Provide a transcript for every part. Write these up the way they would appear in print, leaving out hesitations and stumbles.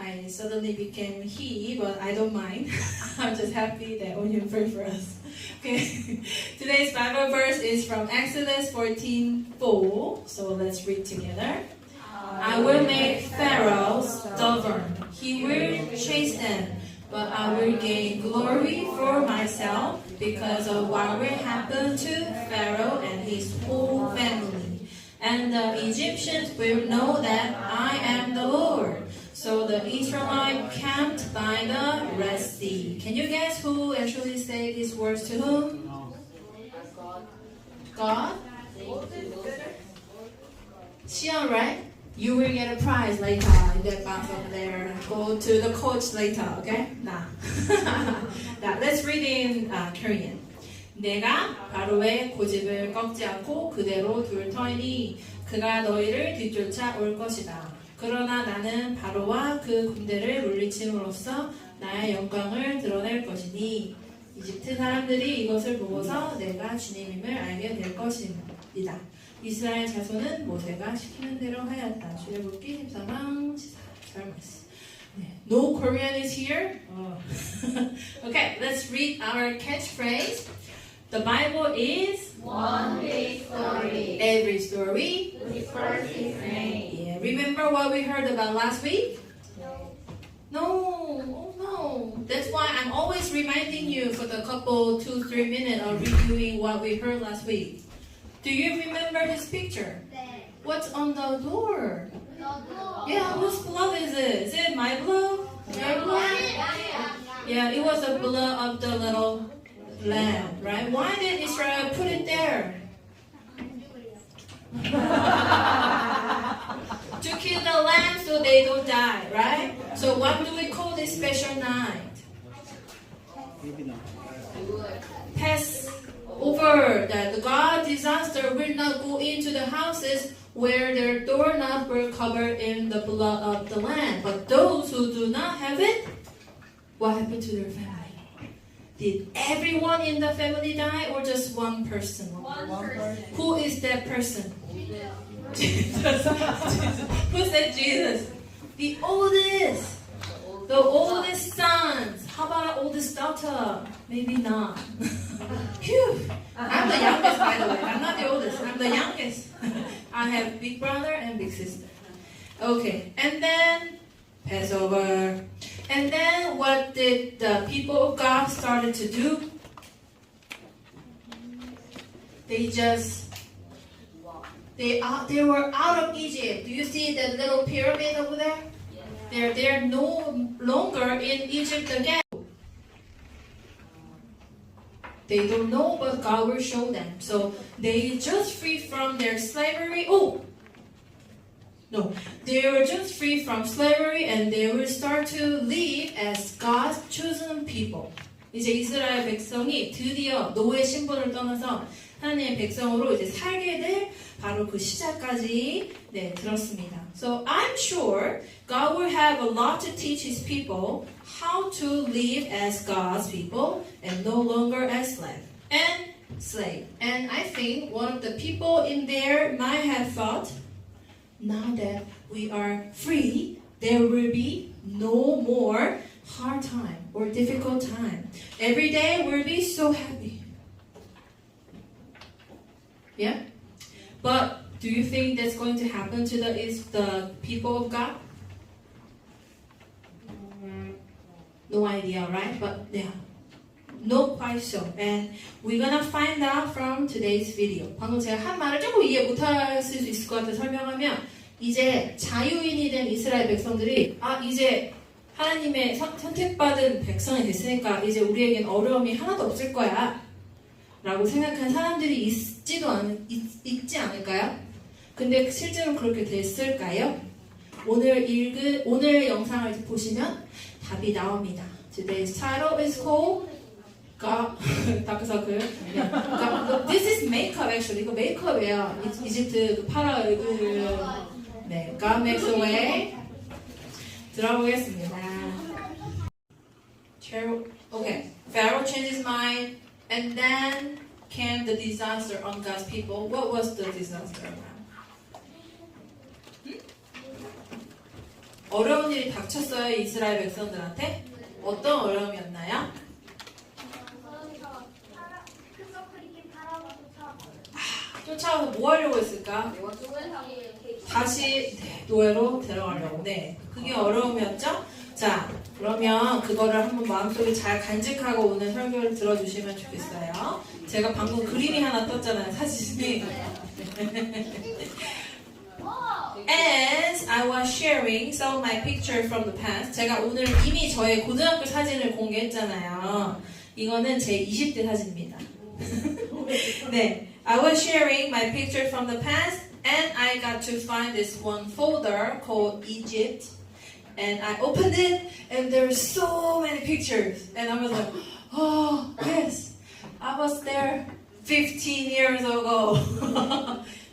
I suddenly became he, but I don't mind. I'm just happy that Onion prayed for us. Okay. Today's Bible verse is from Exodus 14:4. So let's read together. I will make Pharaoh stubborn. He will chase them, but I will gain glory for myself because of what will happen to Pharaoh and his whole family. And the Egyptians will know that I am the Lord. So the Israelites camped by the Red Sea. Can you guess who actually said these words to whom? God? Xian, right? You will get a prize later in that box over there. Go to the coach later, okay? Now, let's read in Korean. 내가 바로의 고집을 꺾지 않고 그대로 둘 터이니 그가 너희를 뒤쫓아 올 것이다. 그러나 나는 바로와 그 군대를 물리침으로써 나의 영광을 드러낼 것이니 이집트 사람들이 이것을 보고서 내가 주님임을 알게 될 것입니다. 이스라엘 자손은 모세가 시키는 대로 하였다. 출애굽기 14장 14절. No Korean is here? Okay, let's read our catchphrase. The Bible is one big story. every story. Refers his name. Yeah, remember what we heard about last week? No, oh no. That's why I'm always reminding you for the couple 2-3 minutes of reviewing what we heard last week. Do you remember this picture? What's on the door? Yeah, whose blood is it? Is it my blood? Your blood? Yeah, it was the blood of the little lamb, right? Why did Israel put it there? To kill the lamb so they don't die, right? So what do we call this special night? Passover. That the God disaster will not go into the houses where their doorknobs were covered in the blood of the lamb. But those who do not have it, what happened to their family? Did everyone in the family die or just one person? One person. Who is that person? Jesus. Who said Jesus? The oldest. The oldest sons. How about our oldest daughter? Maybe not. Phew. I'm the youngest, by the way. I'm not the oldest. I'm the youngest. I have big brother and big sister. Okay. And then Passover. And then what did the people of God started to do? They were out of Egypt. Do you see that little pyramid over there? They're no longer in Egypt again. They don't know, but God will show them. So they just free from their slavery. They were just free from slavery and they will start to live as God's chosen people. 이제 이스라엘 백성이 드디어 노예 신분을 떠나서 하나님의 백성으로 이제 살게 될 바로 그 시작까지 들었습니다. So I'm sure God will have a lot to teach His people how to live as God's people and no longer as slave. And I think one of the people in there might have thought, now that we are free, there will be no more hard time or difficult time. Every day we'll be so happy. Yeah? But do you think that's going to happen to the people of God? No idea, right? But yeah, no quite so. And we're gonna find out from today's video. 방금 제가 한 말을 조금 이해 못할 수 있을 것 같아 설명하면 이제 자유인이 된 이스라엘 백성들이 이제 하나님의 선택받은 백성이 됐으니까 이제 우리에겐 어려움이 하나도 없을 거야 라고 생각한 사람들이 있지 않을까요? 근데 실제로 그렇게 됐을까요? 오늘 영상을 보시면 답이 나옵니다. Today's title is called Dark Circle. This is makeup actually. 이거 메이크업이에요. 이집트 파라 얼굴. God makes a way. 들어보겠습니다. Okay. Pharaoh changed his mind, and then came the disaster on God's people. What was the disaster? 어려운 일이 닥쳤어요, 이스라엘 백성들한테? 어떤 어려움이었나요? 쫓아와서 뭐 하려고 했을까? 다시 노예로 데려가려고. 네, 그게 어려움이었죠? 자, 그러면 그거를 한번 마음속에 잘 간직하고 오늘 설교를 들어주시면 좋겠어요. 제가 방금 그림이 하나 떴잖아요, 사진이. As I was sharing some of my picture from the past, 제가 오늘 이미 저의 고등학교 사진을 공개했잖아요. 이거는 제 20대 사진입니다. 네, I was sharing my picture from the past, and I got to find this one folder called Egypt, and I opened it, and there were so many pictures, and I was like, oh yes, I was there 15 years ago.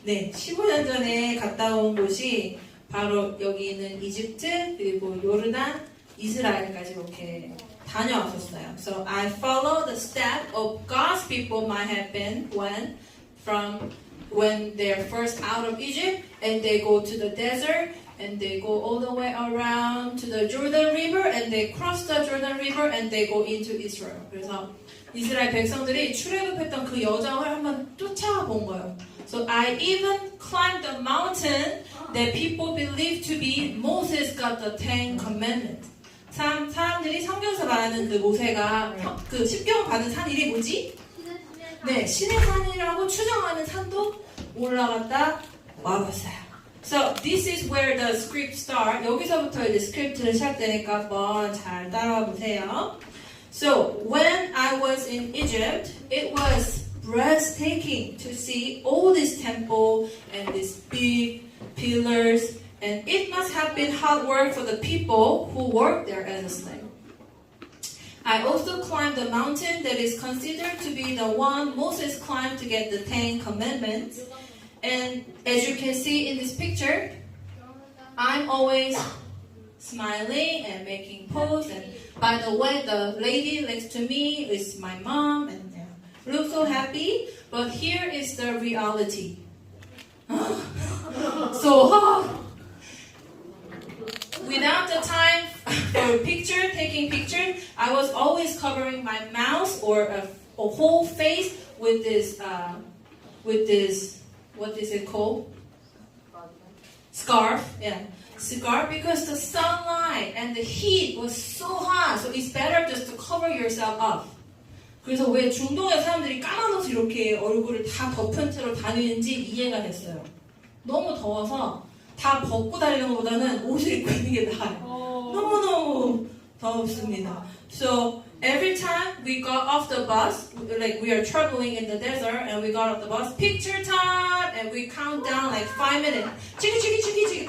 네, 15년 전에 갔다 온 곳이 바로 여기 있는 이집트, 그리고 요르단, 이스라엘까지 이렇게 다녀왔었어요. So I follow the step of God's people might have been when they're first out of Egypt and they go to the desert and they go all the way around to the Jordan River and they cross the Jordan River and they go into Israel. 그래서 이스라엘 백성들이 출애굽했던 그 여정을 한번 쫓아와 본 거예요. So I even climbed the mountain that people believe to be Moses got the Ten Commandments. 사람들이 성경에서 말하는 그 모세가 그 십계명 받은 산 이름이 뭐지? 네, 신의 산이라고 추정하는 산도 올라갔다 와봤어요. So this is where the script start. 여기서부터 이제 스크립트를 시작되니까 한번 잘 따라와 보세요. So when I was in Egypt, it was breathtaking to see all this temple and these big pillars, and it must have been hard work for the people who worked there as a slave. I also climbed the mountain that is considered to be the one Moses climbed to get the Ten Commandments. And as you can see in this picture, I'm always smiling and making pose. And by the way, the lady next to me is my mom, and look so happy. But here is the reality. So hot. Without the time for taking picture, I was always covering my mouth or a whole face with this, what is it called? Scarf. Yeah, scarf, because the sunlight and the heat was so hot. So it's better just to cover yourself up. 그래서 왜 중동의 사람들이 까만 옷을 이렇게 얼굴을 다 덮은 채로 다니는지 이해가 됐어요. 너무 더워서 다 벗고 다니는 것보다는 옷을 입고 있는 게 나아요. 너무너무 덥습니다. So every time we got off the bus, like we are traveling in the desert and we got off the bus, picture time, and we count down like 5 minutes. 치기.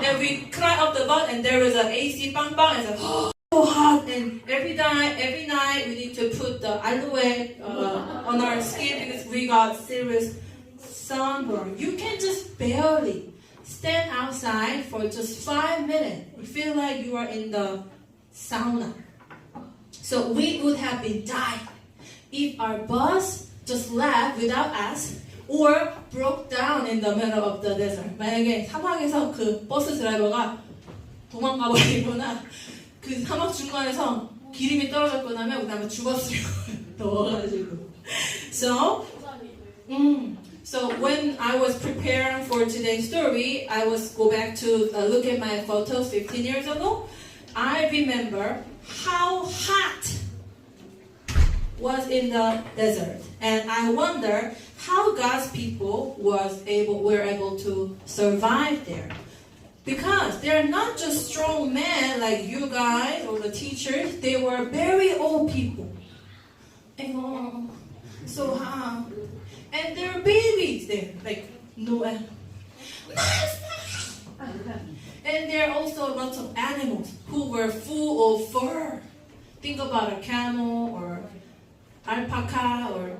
And we climb up the bus and there was an AC bang and it's like, so hot, and every night we need to put the aloe on our skin because we got serious sunburn. You can just barely stand outside for just 5 minutes. You feel like you are in the sauna. So we would have been dying if our bus just left without us or broke down in the middle of the desert. 만약에 사막에서 그 버스 드라이버가 도망가 버리거나 그 사막 중간에서 기름이 떨어졌거나 하면 우리 아마 죽었어요. 더워가지고. So when I was preparing for today's story, I was go back to look at my photos 15 years ago. I remember how hot was in the desert, and I wonder how God's people were able to survive there. Because they're not just strong men like you guys or the teachers, they were very old people. So hot. And there are babies there, like Noah. And there are also lots of animals who were full of fur. Think about a camel or alpaca or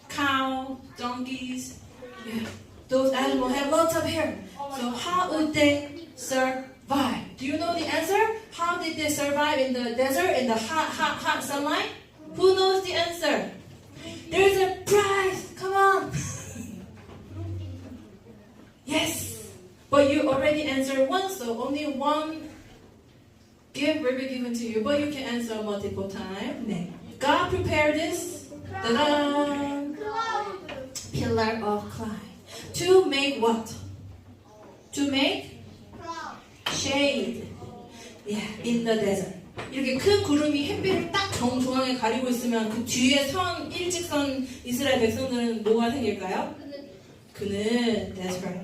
cow, donkeys. Yeah. Those animals have lots of hair. So how would they survive? Do you know the answer? How did they survive in the desert, in the hot sunlight? Who knows the answer? There's a prize! Come on! Yes! But But you already answered once, so only one gift will be given to you. But you can answer multiple times. 네. God prepared this. Ta-da! Pillar of cloud. To make what? To make shade. Yeah, in the desert. 이렇게 큰 구름이 햇빛을 딱 정중앙에 가리고 있으면 그 뒤에 선, 일직선 이스라엘 백성들은 뭐가 생길까요? 그는. That's right.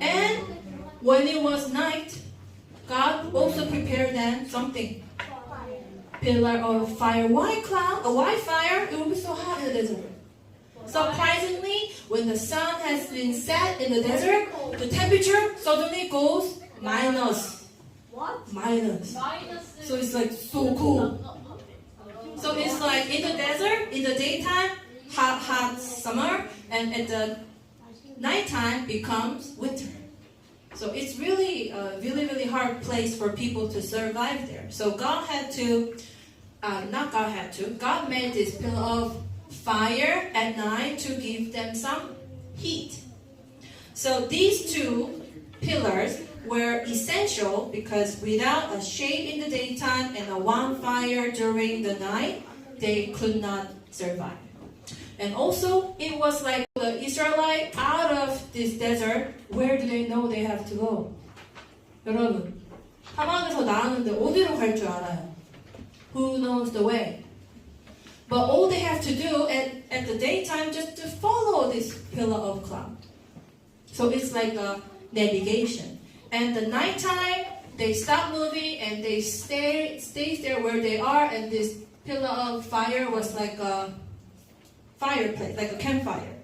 And when it was night, God also prepared them something. Pillar of fire. Why cloud? A white fire? It will be so hot in the desert. Surprisingly, when the sun has been set in the desert, the temperature suddenly goes minus. What? Minus. So it's like so cool. So it's like in the desert, in the daytime, hot summer, and at the nighttime becomes winter. So it's really a really hard place for people to survive there. So God had to, God made this pillar of fire at night to give them some heat. So these two pillars were essential because without a shade in the daytime and a one fire during the night, they could not survive. And also, it was like the Israelites out of this desert, where do they know they have to go? 여러분, 사막에서 나왔는데 어디로 갈 줄 알아요? Who knows the way? But all they have to do at the daytime just to follow this pillar of cloud. So it's like a navigation. And the nighttime, they stop moving and they stay there where they are. And this pillar of fire was like a fireplace, like a campfire.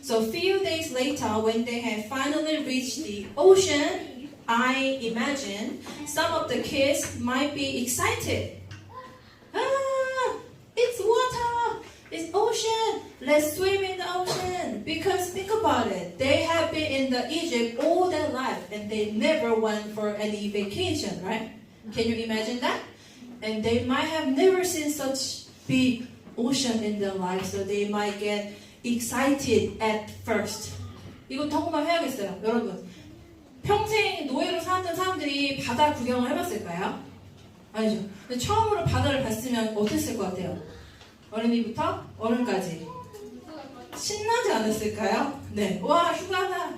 So a few days later, when they had finally reached the ocean, I imagine some of the kids might be excited. Ah, it's water, it's ocean, let's swim in the ocean. Because think about it, they have been in the Egypt all their life and they never went for any vacation, right? Can you imagine that? And they might have never seen such big ocean in their life, so they might get excited at first. 이거 한번 해야겠어요, 여러분. 평생 노예로 살았던 사람들이 바다 구경을 해봤을까요? 아니죠. 근데 처음으로 바다를 봤으면 어땠을 것 같아요? 어린이부터 어른까지 신나지 않았을까요? 네, 와 휴가다.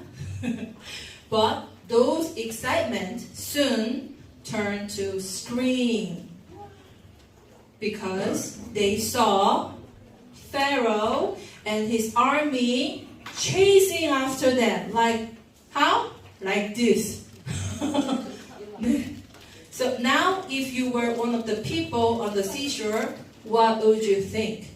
But those excitement soon turned to scream. Because they saw Pharaoh and his army chasing after them. Like, how? Like this. So now, if you were one of the people on the seashore, what would you think?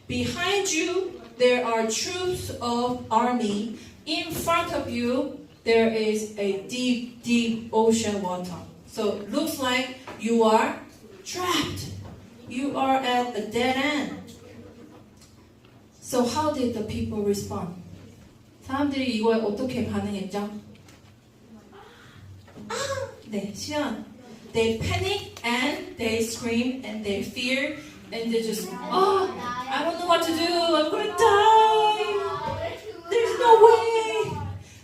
Behind you, there are troops of army. In front of you, there is a deep ocean water. So it looks like you are trapped. You are at a dead end. So how did the people respond? 사람들이 이거에 어떻게 반응했죠? 네, 시연. They panic and they scream and they fear and they just, I don't know what to do. I'm gonna die. There's no way.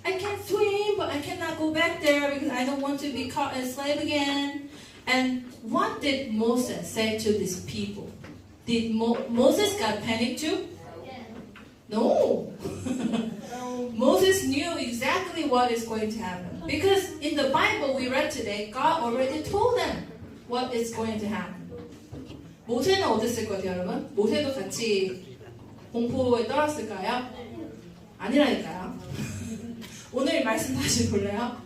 I can't swim, but I cannot go back there because I don't want to be caught as slave again. And what did Moses say to these people? Did Moses got panicked too? No. Moses knew exactly what is going to happen. Because in the Bible we read today, God already told them what is going to happen. 모세는 어땠을 것 같아요, 여러분? 모세도 같이 공포에 떨었을까요? 아니라니까요. 오늘 말씀 다시 볼래요?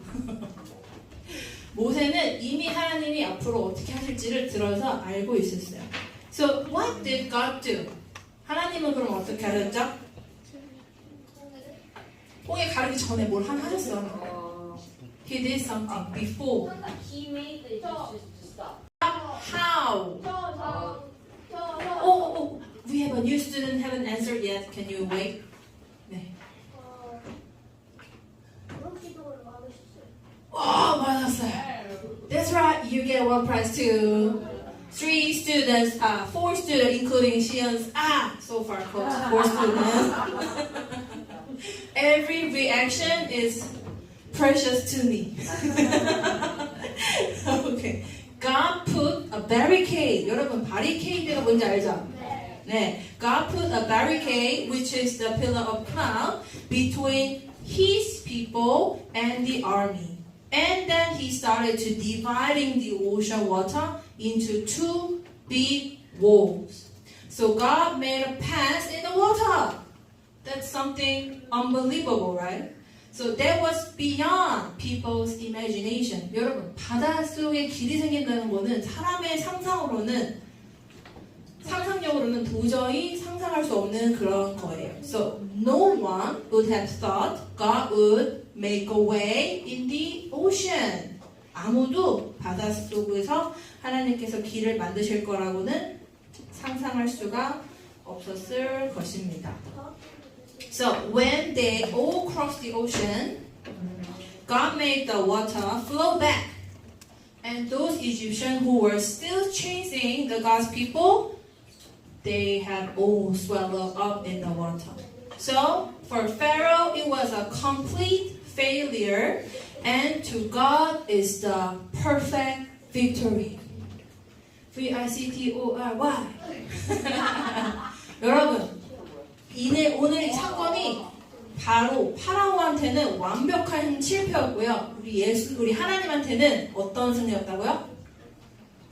모세는 이미 하나님이 앞으로 어떻게 하실지를 들어서 알고 있었어요. So what did God do? 하나님은 그럼 어떻게 하셨죠? 홍해 가르기 전에 뭘 하나 하셨어요? He did something before. He made the Egyptians to stop. How? Oh, we have a new student, haven't answered yet. Can you wait? 네. Oh, 맞았어요. That's right. You get one prize too. 3 students, 4 students, including Xian's. So far, close. 4 students. Every reaction is precious to me. Okay. God put a barricade. 여러분, barricade가 뭔지 알죠? 네. God put a barricade, which is the pillar of cloud, between his people and the army. And then he started to dividing the ocean water into two big walls. So God made a path in the water. That's something unbelievable, right? So that was beyond people's imagination. 여러분, 바닷속에 길이 생긴다는 거는 사람의 상상력으로는 도저히 상상할 수 없는 그런 거예요. So no one would have thought God would make a way in the ocean. 아무도 바닷속에서 하나님께서 길을 만드실 거라고는 상상할 수가 없었을 것입니다. So when they all crossed the ocean, God made the water flow back. And those Egyptians who were still chasing the God's people, they had all swallowed up in the water. So for Pharaoh, it was a complete failure, and to God is the perfect victory. V-I-C-T-O-R-Y. 여러분, 오늘 이 사건이 바로 파라오한테는 완벽한 실패였고요. 우리 하나님한테는 어떤 승리였다고요?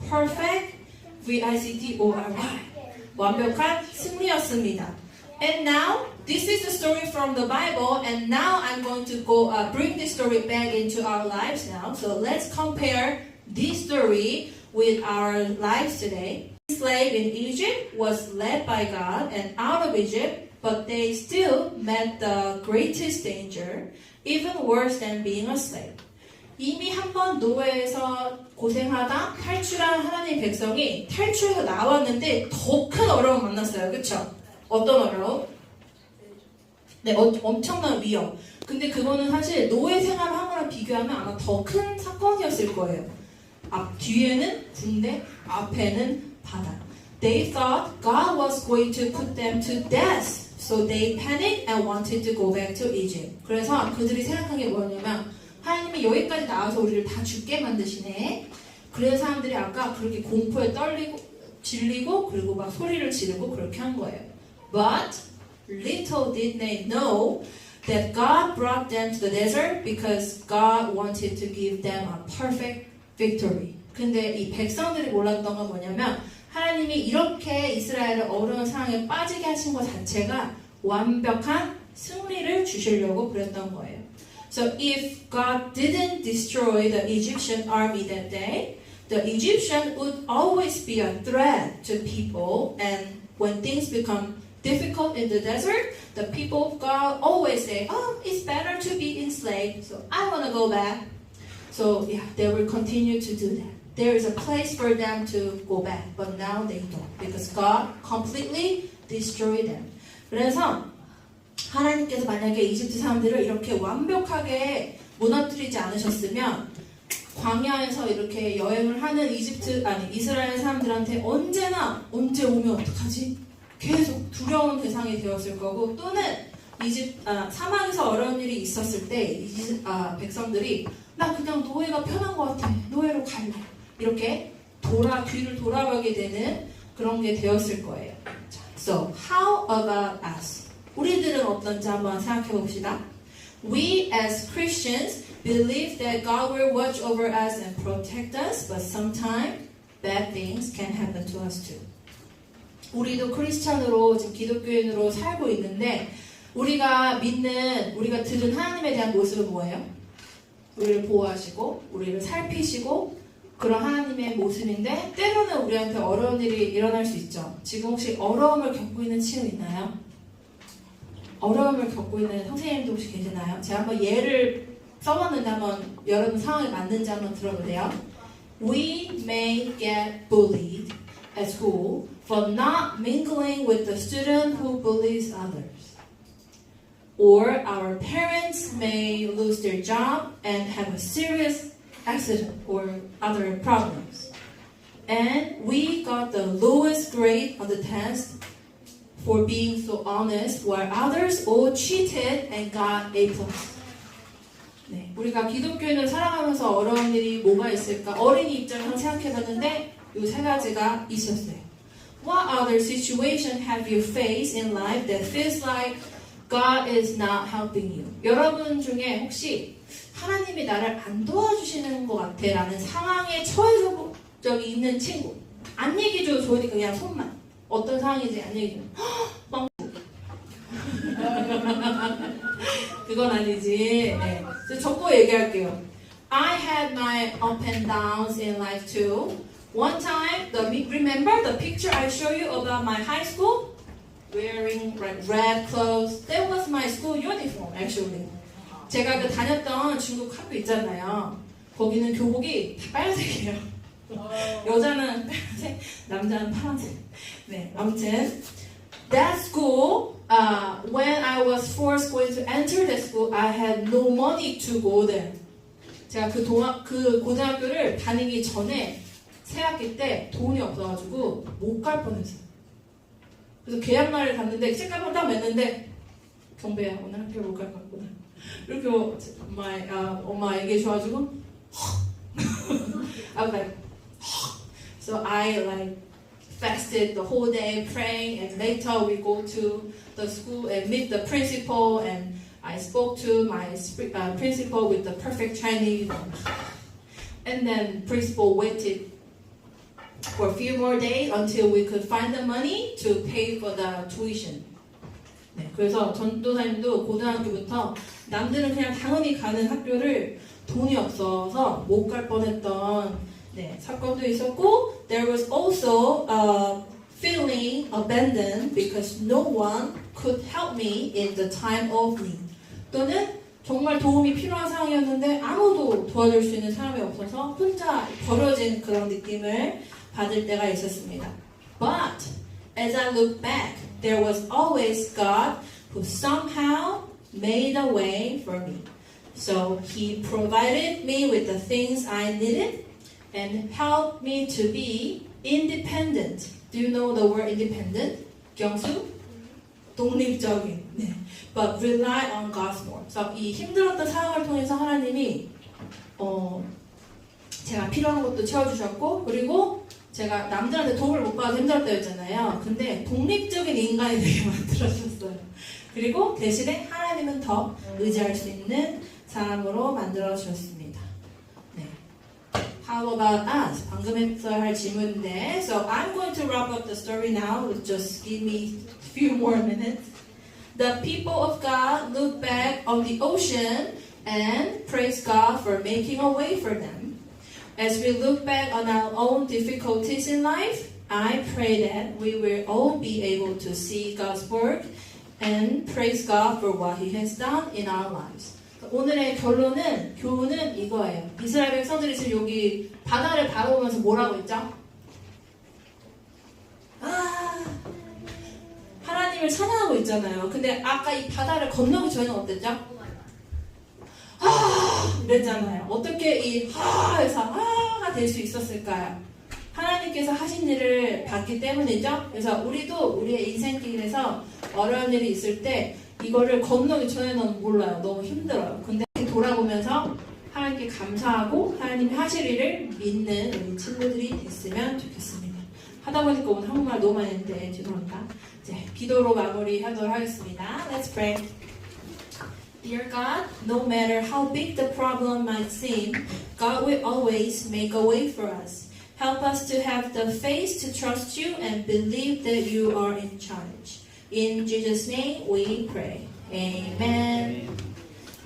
Perfect, V-I-C-T-O-R-Y. 완벽한 승리였습니다. And now, this is the story from the Bible, and now I'm going to bring this story back into our lives now. So let's compare this story with our lives today. The slave in Egypt was led by God and out of Egypt, but they still met the greatest danger, even worse than being a slave. 이미 한번 노예에서 고생하다 탈출한 하나님 백성이 탈출해서 나왔는데 더 큰 어려움 만났어요. 그쵸? 어떤 어려움? 네, 엄청난 위험. 근데 그거는 사실 노예 생활을 한 거랑 비교하면 아마 더 큰 사건이었을 거예요. 뒤에는 군대, 앞에는 바다. They thought God was going to put them to death. So they panicked and wanted to go back to Egypt. 그래서 그들이 생각한 게 뭐냐면 하나님이 여기까지 나와서 우리를 다 죽게 만드시네. 그래서 사람들이 아까 그렇게 공포에 떨리고 질리고 그리고 막 소리를 지르고 그렇게 한 거예요. But little did they know that God brought them to the desert because God wanted to give them a perfect victory. 근데 이 백성들이 몰랐던 건 뭐냐면 하나님이 이렇게 이스라엘을 어려운 상황에 빠지게 하신 것 자체가 완벽한 승리를 주시려고 그랬던 거예요. So if God didn't destroy the Egyptian army that day, the Egyptian would always be a threat to people, and when things become difficult in the desert, the people of God always say, oh, it's better to be enslaved, so I want to go back. So yeah, they will continue to do that. There is a place for them to go back, but now they don't, because God completely destroyed them. 그래서 하나님께서 만약에 이집트 사람들을 이렇게 완벽하게 무너뜨리지 않으셨으면 광야에서 이렇게 여행을 하는 이스라엘 사람들한테 언제 오면 어떡하지? 계속 두려운 대상이 되었을 거고, 또는 사막에서 어려운 일이 있었을 때 백성들이 나 그냥 노예가 편한 것 같아, 노예로 갈래, 이렇게 뒤를 돌아보게 되는 그런 게 되었을 거예요. So how about us? 우리들은 어떤지 한번 생각해 봅시다. We as Christians believe that God will watch over us and protect us, but sometimes bad things can happen to us too. 우리도 크리스찬으로 지금 기독교인으로 살고 있는데 우리가 들은 하나님에 대한 모습은 뭐예요? 우리를 보호하시고 우리를 살피시고 그런 하나님의 모습인데 때로는 우리한테 어려운 일이 일어날 수 있죠. 지금 혹시 어려움을 겪고 있는 친구 있나요? 어려움을 겪고 있는 선생님도 혹시 계시나요? 제가 한번 예를 써봤는데 한번 여러분 상황에 맞는지 한번 들어보세요. We may get bullied at school for not mingling with the student who bullies others. Or our parents may lose their job and have a serious accident or other problems. And we got the lowest grade on the test for being so honest, while others all cheated and got A+. 네, 우리가 기독교인을 살아가면서 어려운 일이 뭐가 있을까? 어린이 입장에서 생각해봤는데 이 세 가지가 있었어요. What other situation have you faced in life that feels like God is not helping you? 여러분 중에 혹시 하나님이 나를 안 도와주시는 것 같아 라는 상황에 처해서 본 적이 있는 친구? 안 얘기해줘도 좋으니까 그냥 손만. 어떤 상황인지 안 얘기해줘. 막 그건 아니지. 네. 적고 얘기할게요. I had my up and downs in life too. One time, remember the picture I showed you about my high school? Wearing red clothes. That was my school uniform, actually. 제가 그 다녔던 중국 학교 있잖아요. 거기는 교복이 다 빨간색이에요. 여자는 빨간색, 남자는 파란색. 네, 아무튼 that school, when I was forced going to enter the school, I had no money to go there. 제가 그 고등학교를 다니기 전에 새 학기 때 돈이 없어가지고 못 갈 뻔했어요. 그래서 계약날을 갔는데 책가방 딱 맸는데 경배야 오늘 학교 못 갈 것 같구나. 이렇게 엄마 얘기해줘가지고 I was like so I like fasted the whole day praying and later we go to the school and meet the principal and I spoke to my principal with the perfect Chinese and then principal waited for a few more days until we could find the money to pay for the tuition. 네, 그래서 전도사님도 고등학교부터 남들은 그냥 당연히 가는 학교를 돈이 없어서 못 갈 뻔했던 네, 사건도 있었고 there was also feeling abandoned because no one could help me in the time of need. 또는 정말 도움이 필요한 상황이었는데 아무도 도와줄 수 있는 사람이 없어서 혼자 버려진 그런 느낌을 받을 때가 있었습니다. But as I look back, there was always God who somehow made a way for me. So He provided me with the things I needed and helped me to be independent. Do you know the word independent? 경수? 독립적인. 네. But rely on God's more. 그래서 이 힘들었던 상황을 통해서 하나님이 제가 필요한 것도 채워주셨고 그리고 제가 남들한테 도움을 못 받아서 힘들었다 했잖아요. 근데 독립적인 인간이 되게 만들어주셨어요. 그리고 대신에 하나님은 더 의지할 수 있는 사람으로 만들어주셨습니다. 네. How about us? 방금 했어야 할 질문인데 So I'm going to wrap up the story now. Just give me a few more minutes. The people of God look back on the ocean and praise God for making a way for them. As we look back on our own difficulties in life, I pray that we will all be able to see God's work and praise God for what He has done in our lives. 오늘의 교훈은 이거예요. 이스라엘 백성들이 지금 여기 바다를 바라보면서 뭐라고 했죠? 하나님을 찬양하고 있잖아요. 근데 아까 이 바다를 건너기 전에는 어땠죠? 그랬잖아요. 어떻게 이 하에서 하가 될 수 있었을까요? 하나님께서 하신 일을 봤기 때문이죠. 그래서 우리도 우리의 인생길에서 어려운 일이 있을 때 이거를 건너기 전에는 몰라요. 너무 힘들어요. 근데 돌아보면서 하나님께 감사하고 하나님이 하실 일을 믿는 우리 친구들이 됐으면 좋겠습니다. 하다 보니까 오늘 한국말 너무 많이 했는데 죄송합니다. 이제 기도로 마무리하도록 하겠습니다. Let's pray. Dear God, no matter how big the problem might seem, God will always make a way for us. Help us to have the faith to trust you and believe that you are in charge. In Jesus' name we pray. Amen.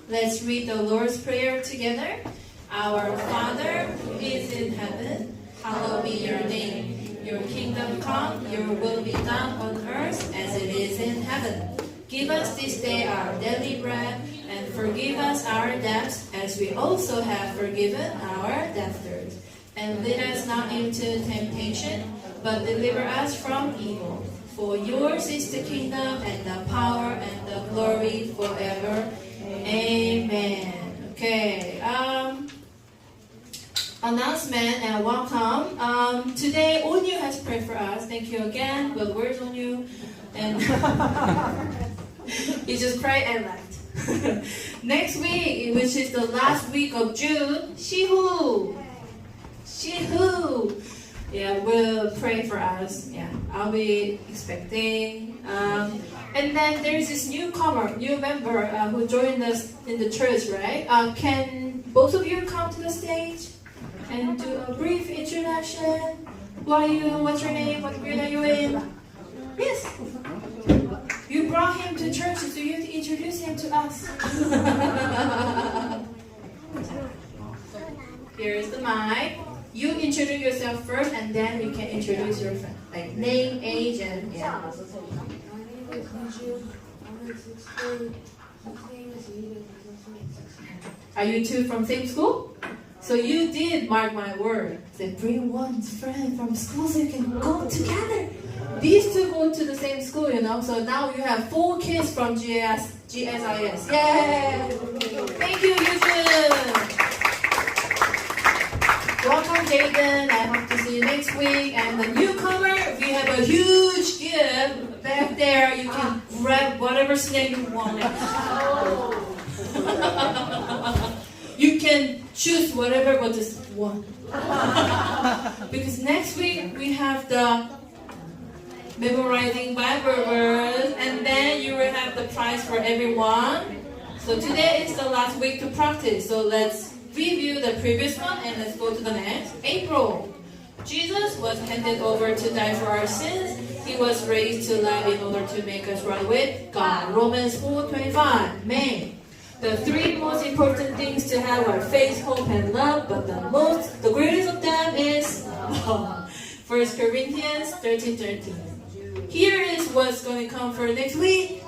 Let's read the Lord's Prayer together. Our Father who is in heaven, hallowed be your name. Your kingdom come, your will be done on earth as it is in heaven. Give us this day our daily bread, and forgive us our debts as we also have forgiven our debtors. And lead us not into temptation, but deliver us from evil. For yours is the kingdom, and the power, and the glory forever. Amen. Okay. Announcement and welcome. Today, Onyu has prayed for us. Thank you again. But where's Onyu? And he just cried and left. Next week, which is the last week of June, Shihu. Yeah, will pray for us. Yeah, I'll be expecting. And then there's this new member who joined us in the church, right? Can both of you come to the stage and do a brief introduction? Who are you? What's your name? What grade are you in? Yes. You brought him to church, so you have to introduce him to us. Here's the mic. You introduce yourself first, and then you can introduce your friend, like name, age, and yeah. My name is Niju. I'm in 6th grade. His name is Eden. Are you two from same school? So you did mark my word. Say bring one friend from school so you can go together. These two go to the same school, you know. So now you have 4 kids from GSIS. Yay! Thank you, Yujun. Welcome, Jaden. I hope to see you next week. And the newcomer, we have a huge gift back there. You can grab whatever snack you want. You can choose whatever, but just one. Because next week we have the memorizing Bible verse, and then you will have the prize for everyone. So today is the last week to practice. So let's review the previous one and let's go to the next. April. Jesus was handed over to die for our sins. He was raised to life in order to make us right with God. Romans 4:25. May. The 3 most important things to have are faith, hope, and love, but the greatest of them is love. 1 Corinthians 13:13. Here is what's going to come for next week.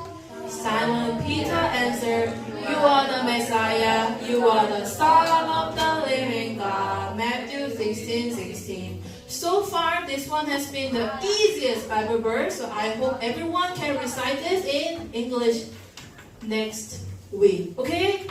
Simon Peter answered, "You are the Messiah, you are the Son of the living God." Matthew 16:16. So far, this one has been the easiest Bible verse, so I hope everyone can recite this in English next week. Okay?